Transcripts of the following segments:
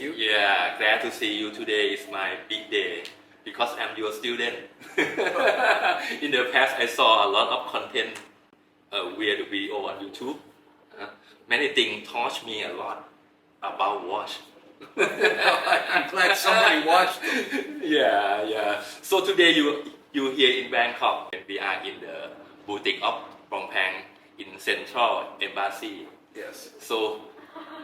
with you. Yeah, glad to see you today. Is my big day because I'm your student. In the past, I saw a lot of content, weird video on YouTube. Many things taught me a lot about watch. I'm glad somebody watched them. Yeah. So today you here in Bangkok, and we are in the boutique of Prongpang in Central Embassy. Yes. So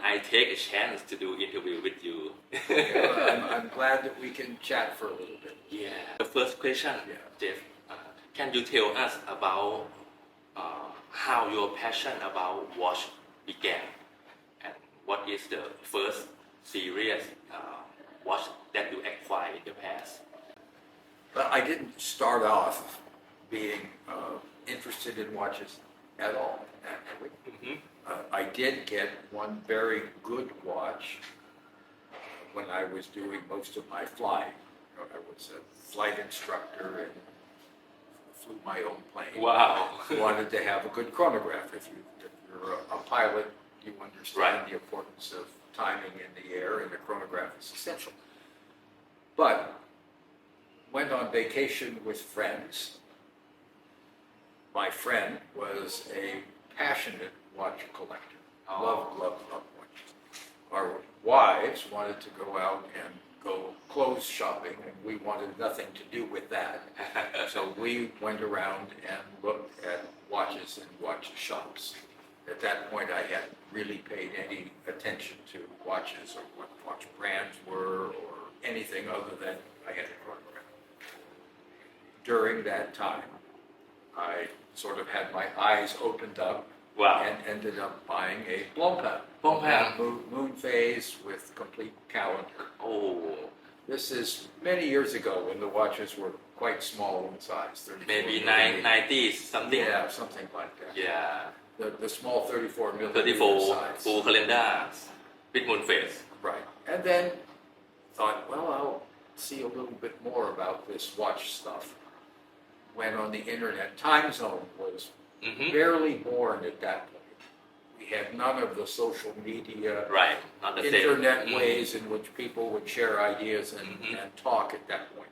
I take a chance to do interview with you. I'm glad that we can chat for a little bit. Yeah. The first question, Jeff, can you tell us about how your passion about watch began, and what is the first serious watch that you acquired in the past? But I didn't start off being interested in watches at all, actually. I did get one very good watch when I was doing most of my flying. I was a flight instructor and flew my own plane. Wow. Wanted to have a good chronograph. If you're a pilot, you understand the importance of timing in the air, and the chronograph is essential. But went on vacation with friends. My friend was a passionate watch collector. Loved watches. Our wives wanted to go out and go clothes shopping, and we wanted nothing to do with that. So we went around and looked at watches in watch shops. At that point, I hadn't really paid any attention to watches or what watch brands were or anything other than I had a chronograph. During that time, I sort of had my eyes opened up. Wow. And ended up buying a Blancpain. Moon phase with complete calendar. Oh. This is many years ago when the watches were quite small in size. Maybe 90s, something. Yeah, something like that. Yeah. The small 34 millimeter 34 size. full calendar with moon phase. Right. And then thought, well, I'll see a little bit more about this watch stuff. Went on the internet. Time Zone was barely born at that point. We had none of the social media, not the internet ways in which people would share ideas and talk at that point.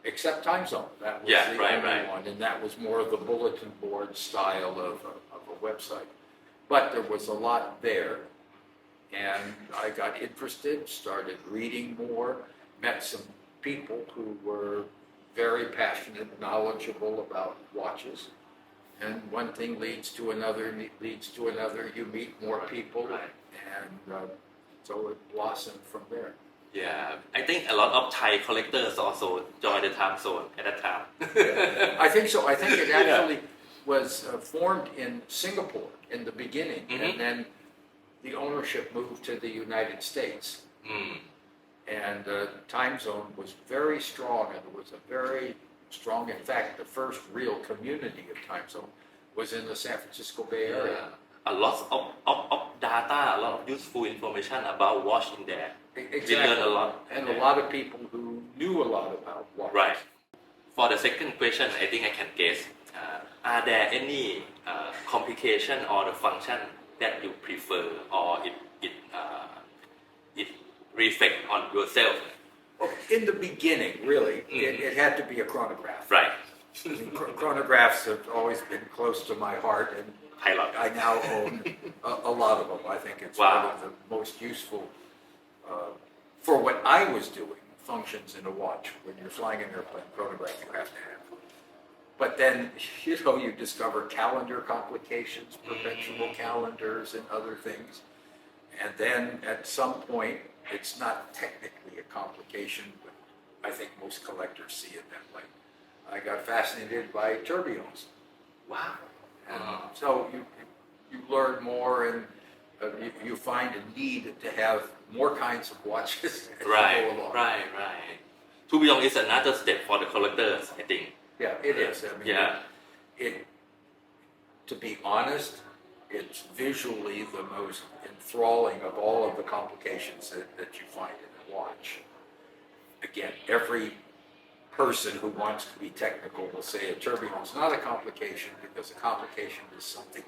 Except Time Zone. That was the only one, and that was more of the bulletin board style of a website. But there was a lot there, and I got interested, started reading more, met some people who were very passionate, knowledgeable about watches. And one thing leads to another, you meet more people, and so it blossomed from there. Yeah, I think a lot of Thai collectors also joined the Time Zone at that time. I think so. I think it actually was formed in Singapore in the beginning, and then the ownership moved to the United States. And Time Zone was very strong, and it was a very strong, in fact, the first real community of Time Zone was in the San Francisco Bay Area. A lot of data, a lot of useful information about watch in there. Exactly. We learned a lot. And a lot of people who knew a lot about watches. Right. For the second question, I think I can guess. Are there any complication or the function that you prefer, or it reflect on yourself? Well, in the beginning, really, it had to be a chronograph. Right. I mean, chronographs have always been close to my heart, and I now own a lot of them. I think it's one of the most useful for what I was doing, functions in a watch. When you're flying an airplane, chronograph you have to have. But then, you discover calendar complications, perpetual calendars and other things. And then at some point, it's not technically a complication, but I think most collectors see it that way. I got fascinated by tourbillons. Wow. And so you learn more, and you find a need to have more kinds of watches as you go along. Right. Tourbillon is another step for the collectors, I think. Yeah, it is. I mean, to be honest, it's visually the most enthralling of all of the complications that you find in a watch. Again, every person who wants to be technical will say a tourbillon is not a complication, because a complication is something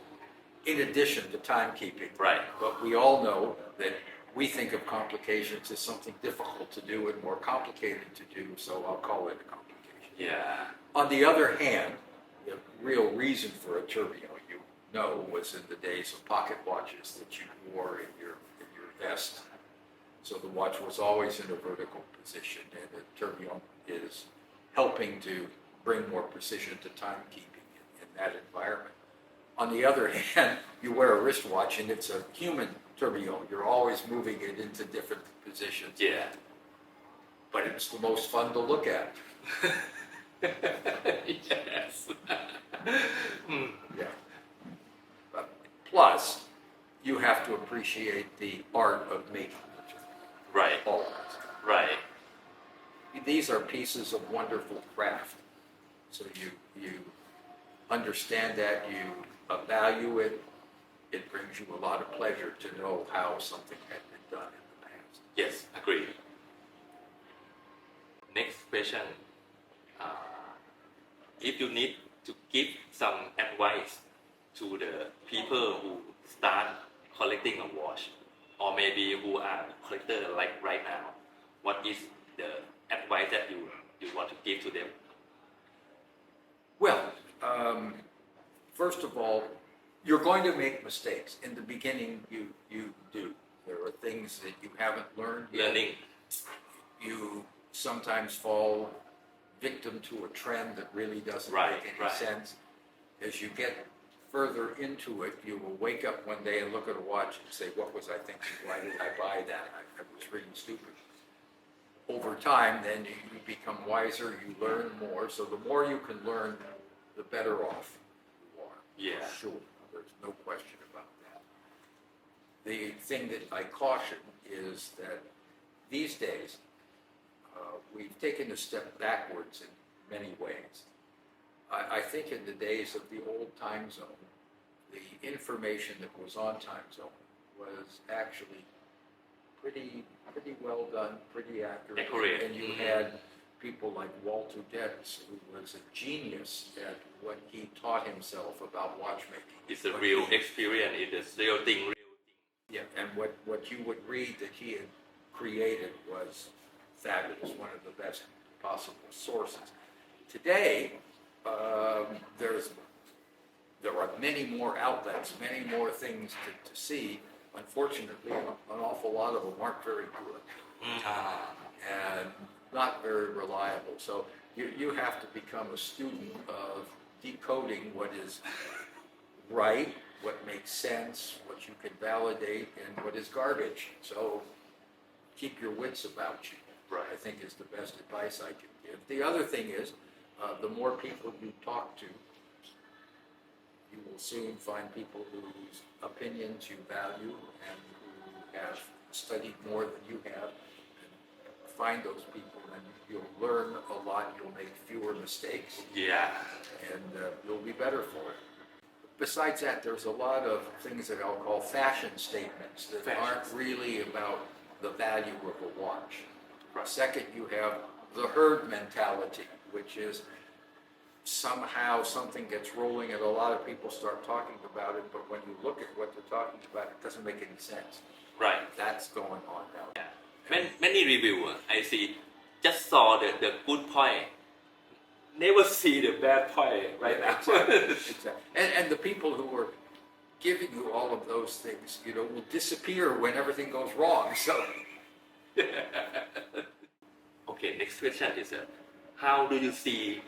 in addition to timekeeping. Right. But we all know that we think of complications as something difficult to do and more complicated to do, so I'll call it a complication. Yeah. On the other hand, the real reason for a tourbillon, you know, was in the days of pocket watches that you wore in your vest. So the watch was always in a vertical position, and the tourbillon is helping to bring more precision to timekeeping in that environment. On the other hand, you wear a wristwatch and it's a human tourbillon. You're always moving it into different positions. Yeah. But it's the most fun to look at. Yes. Yeah. But plus, you have to appreciate the art of making the tourbillon. Right. Always. Right. These are pieces of wonderful craft. So you understand that, you value it. It brings you a lot of pleasure to know how something had been done in the past. Yes, agree. Next question. If you need to give some advice to the people who start collecting a watch, or maybe who are collector like right now, what is the advice that you want to give to them? Well, first of all, you're going to make mistakes. In the beginning, you do. There are things that you haven't learned yet. Learning. You sometimes fall victim to a trend that really doesn't Right, make any right. sense. As you get further into it, you will wake up one day and look at a watch and say, what was I thinking? Why did I buy that? I was really stupid. Over time, then you become wiser, you learn more. So the more you can learn, the better off you are. Yeah. For sure. There's no question about that. The thing that I caution is that these days, we've taken a step backwards in many ways. I think in the days of the old time zone, the information that was on time zone was actually pretty well done, pretty accurate. And you had people like Walter Detz, who was a genius at what he taught himself about watchmaking. It's a real experience. It's a real thing. Yeah, and what you would read that he had created was fabulous, one of the best possible sources. Today, there are many more outlets, many more things to see. Unfortunately, an awful lot of them aren't very good and not very reliable. So you have to become a student of decoding what is right, what makes sense, what you can validate, and what is garbage. So keep your wits about you. Right. I think is the best advice I can give. The other thing is, the more people you talk to, you will soon find people whose opinions you value and who have studied more than you have. And find those people, and you'll learn a lot. You'll make fewer mistakes. Yeah. And you'll be better for it. Besides that, there's a lot of things that I'll call fashion statements that aren't really about the value of a watch. Right. Second, you have the herd mentality, which is somehow something gets rolling and a lot of people start talking about it, but when you look at what they're talking about, it doesn't make any sense. Right. That's going on now. Yeah. Many reviewers I see just saw the good point, never see the bad point right now. Exactly. And the people who are giving you all of those things, will disappear when everything goes wrong. So. Okay, next question is how do you see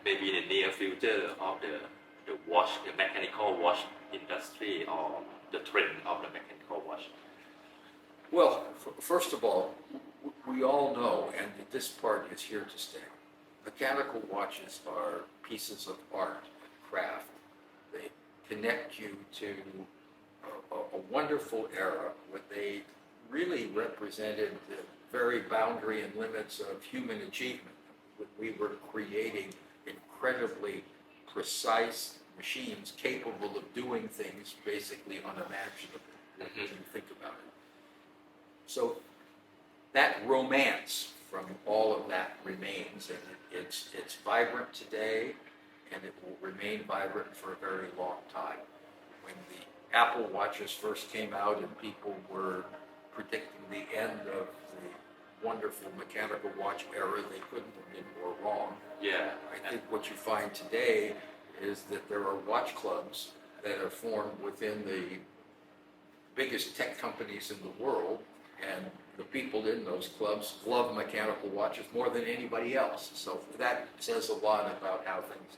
maybe in the near future of the watch, the mechanical watch industry, or the trend of the mechanical watch? Well, first of all, we all know, and this part is here to stay, mechanical watches are pieces of art and craft. They connect you to a wonderful era when they really represented the very boundary and limits of human achievement. We were creating incredibly precise machines capable of doing things basically unimaginable when you think about it. So that romance from all of that remains, and it's vibrant today, and it will remain vibrant for a very long time. When the Apple Watches first came out and people were predicting the end of the wonderful mechanical watch era, they couldn't have been more wrong. Yeah. I think what you find today is that there are watch clubs that are formed within the biggest tech companies in the world, and the people in those clubs love mechanical watches more than anybody else. So that says a lot about how things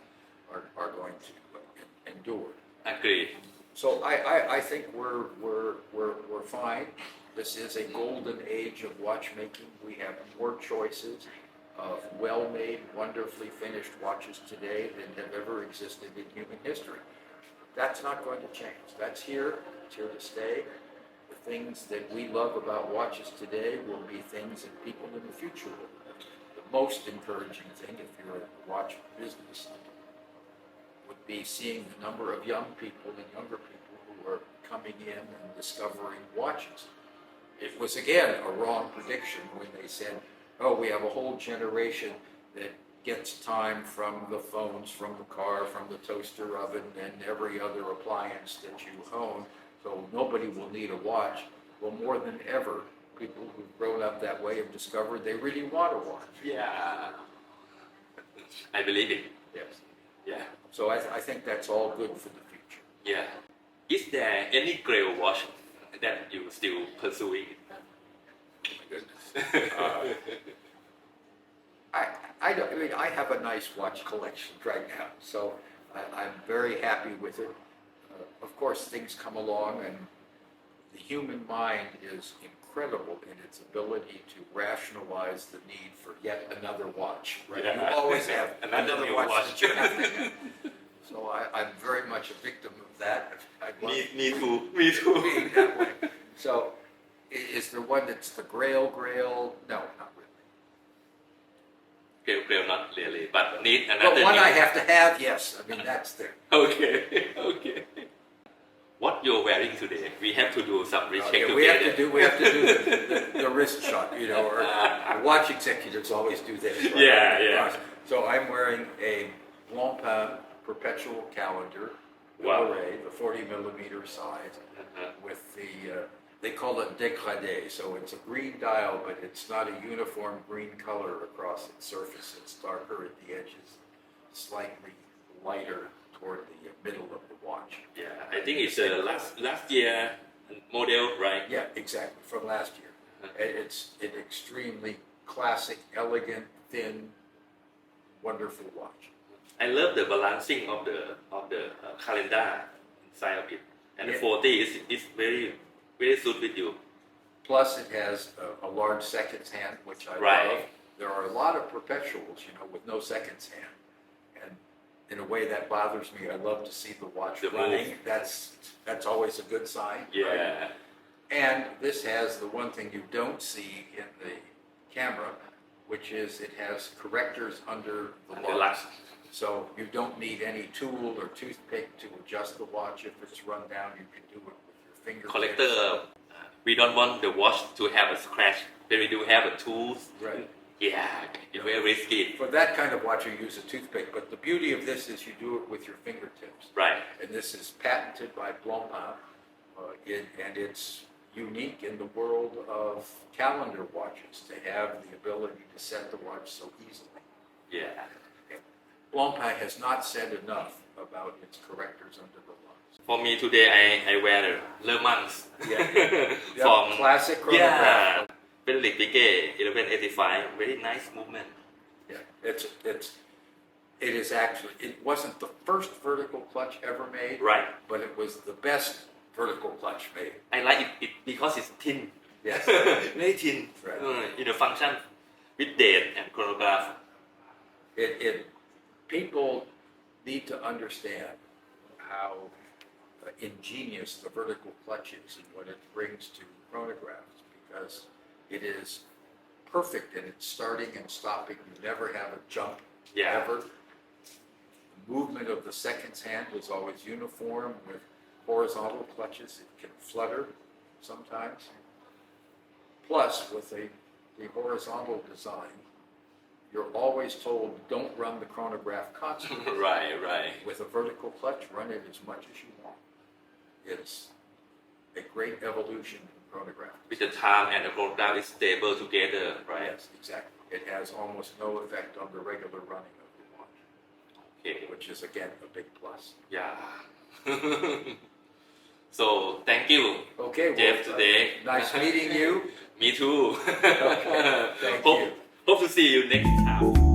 are going to endure. Agree. So I think we're fine. This is a golden age of watchmaking. We have more choices of well-made, wonderfully finished watches today than have ever existed in human history. That's not going to change. That's here. It's here to stay. The things that we love about watches today will be things that people in the future will love. The most encouraging thing, if you're in the watch business, would be seeing the number of young people and younger people who are coming in and discovering watches. It was, again, a wrong prediction when they said, oh, we have a whole generation that gets time from the phones, from the car, from the toaster oven, and every other appliance that you own, so nobody will need a watch. Well, more than ever, people who've grown up that way have discovered they really want a watch. Yeah. I believe it. Yes. Yeah. So I think that's all good for the future. Yeah. Is there any grail watch that you still pursuing? Oh my goodness. I mean, I have a nice watch collection right now, so I'm very happy with it. Of course, things come along, and the human mind is incredible in its ability to rationalize the need for yet another watch. Right? Yeah. You always have Another new watch watch. that you have to have. So I'm very much a victim of that. Me too. Me too. Being that way. So, is there one that's the grail? No, not really. Grail not really, but need another But one new. I have to have, yes. I mean, that's there. Okay. Okay. What you're wearing today? We have to do some recheck Okay, together. we have to do the wrist shot, you know, or watch executives always do this. Right? Yeah. So I'm wearing a Blancpain perpetual calendar, Wow. array, the 40 millimeter size, with the, they call it dégradé, so it's a green dial, but it's not a uniform green color across its surface. It's darker at the edges, slightly lighter toward the middle of the watch. Yeah, I think it's last year model, right? Yeah, exactly, from last year. It's an extremely classic, elegant, thin, wonderful watch. I love the balancing of the calendar inside of it, and the 40 is very suit with you. Plus, it has a large seconds hand, which I love. There are a lot of perpetuals, you know, with no seconds hand, and in a way that bothers me. I love to see the watch running. That's always a good sign. Yeah. Right? And this has the one thing you don't see in the camera, which is it has correctors under the watch. So you don't need any tool or toothpick to adjust the watch. If it's run down, you can do it with your fingertips. Collector, we don't want the watch to have a scratch. When we do have a tools, Right. Yeah, it's very risky. For that kind of watch, you use a toothpick. But the beauty of this is you do it with your fingertips. Right. And this is patented by Blancpain, and it's unique in the world of calendar watches to have the ability to set the watch so easily. Yeah. Blancpain has not said enough about its correctors under the lens. For me today, I wear Le Mans. Yeah. From classic chronograph. Yeah. Benedict Piquet 1185. Very nice movement. Yeah. It is actually, it wasn't the first vertical clutch ever made. Right. But it was the best vertical clutch made. I like it because it's thin. Yes. Very thin. Right. In the function with date and chronograph. People need to understand how ingenious the vertical clutch is and what it brings to chronographs, because it is perfect in its starting and stopping. You never have a jump, ever. The movement of the seconds hand is always uniform. With horizontal clutches, it can flutter sometimes. Plus, with the horizontal design, you're always told, don't run the chronograph constantly. Right. With a vertical clutch, run it as much as you want. It's a great evolution in chronograph. with the time and the chronograph is stable together, right? Yes, exactly. It has almost no effect on the regular running of the watch, Okay. which is again a big plus. Yeah. So thank you, Okay, Jeff, well, today. nice meeting you. Me too. Okay, thank hope, you. hope to see you next time.